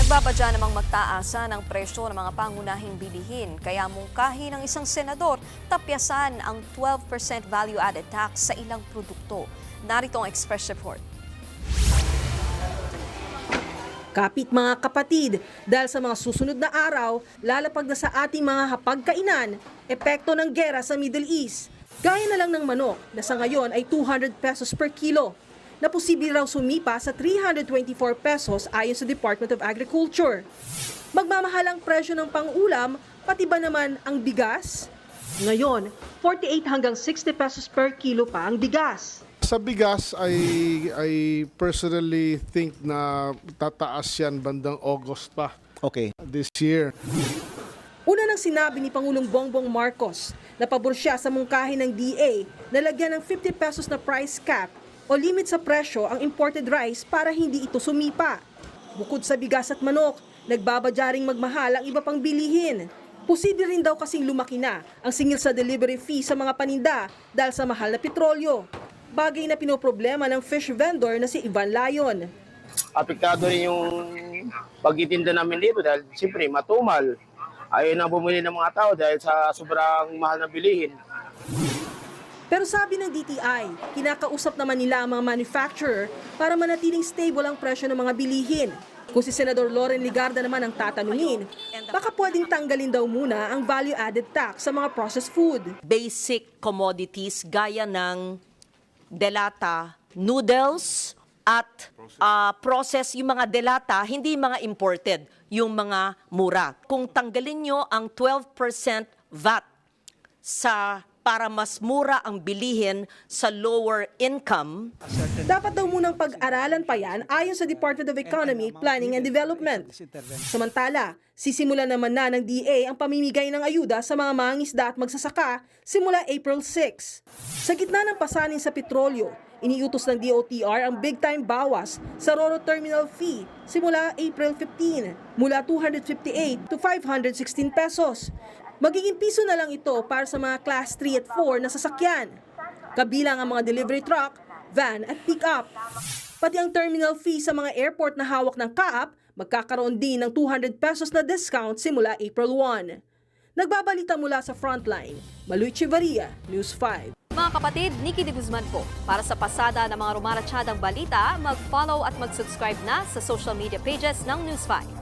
Nagbabadya namang magtaasa ng presyo ng mga pangunahing bilihin, kaya mungkahi ng isang senador tapyasan ang 12% value-added tax sa ilang produkto. Narito ang Express Report. Kapit mga kapatid, dahil sa mga susunod na araw, lalapag na sa ating mga hapagkainan, epekto ng gera sa Middle East. Gaya na lang ng manok na sa ngayon ay 200 pesos per kilo, na posible raw sumipa sa 324 pesos ayon sa Department of Agriculture. Magmamahal ang presyo ng pang-ulam, pati ba naman ang bigas? Ngayon, 48 hanggang 60 pesos per kilo pa ang bigas. Sa bigas, I personally think na tataas yan bandang August pa this year. Una nang sinabi ni Pangulong Bongbong Marcos na pabor siya sa mungkahi ng DA na lagyan ng 50 pesos na price cap o limit sa presyo ang imported rice para hindi ito sumipa. Bukod sa bigas at manok, nagbabadya ring magmahal ang iba pang bilihin. Posible rin daw kasing lumaki na ang singil sa delivery fee sa mga paninda dahil sa mahal na petrolyo. Bagay na pinoproblema ng fish vendor na si Ivan Layon. Apektado rin yung pagtitinda namin dito dahil siyempre matumal. Ayaw na bumili ng mga tao dahil sa sobrang mahal na bilihin. Pero sabi ng DTI, kinakausap naman nila ang mga manufacturer para manatiling stable ang presyo ng mga bilihin. Kung si Senador Loren Ligarda naman ang tatanungin, baka pwedeng tanggalin daw muna ang value-added tax sa mga processed food. Basic commodities gaya ng delata, noodles at process yung mga delata, hindi mga imported, yung mga mura. Kung tanggalin nyo ang 12% VAT para mas mura ang bilihin sa lower income. Dapat daw munang pag-aralan pa yan ayon sa Department of Economy, Planning and Development. Samantala, sisimula naman na ng DA ang pamimigay ng ayuda sa mga mangingisda at magsasaka simula April 6. Sa gitna ng pasanin sa petrolyo, iniutos ng DOTR ang big-time bawas sa Roro Terminal Fee simula April 15 mula 258 to 516 pesos. Magiging piso na lang ito para sa mga Class 3 at 4 na sasakyan, kabilang ang mga delivery truck, van at pick-up. Pati ang terminal fee sa mga airport na hawak ng CAAP, magkakaroon din ng 200 pesos na discount simula April 1. Nagbabalita mula sa Frontline, Maluy Chivaria, News 5. Mga kapatid, Nikki de Guzman po. Para sa pasada ng mga rumaratsyadang balita, mag-follow at mag-subscribe na sa social media pages ng News 5.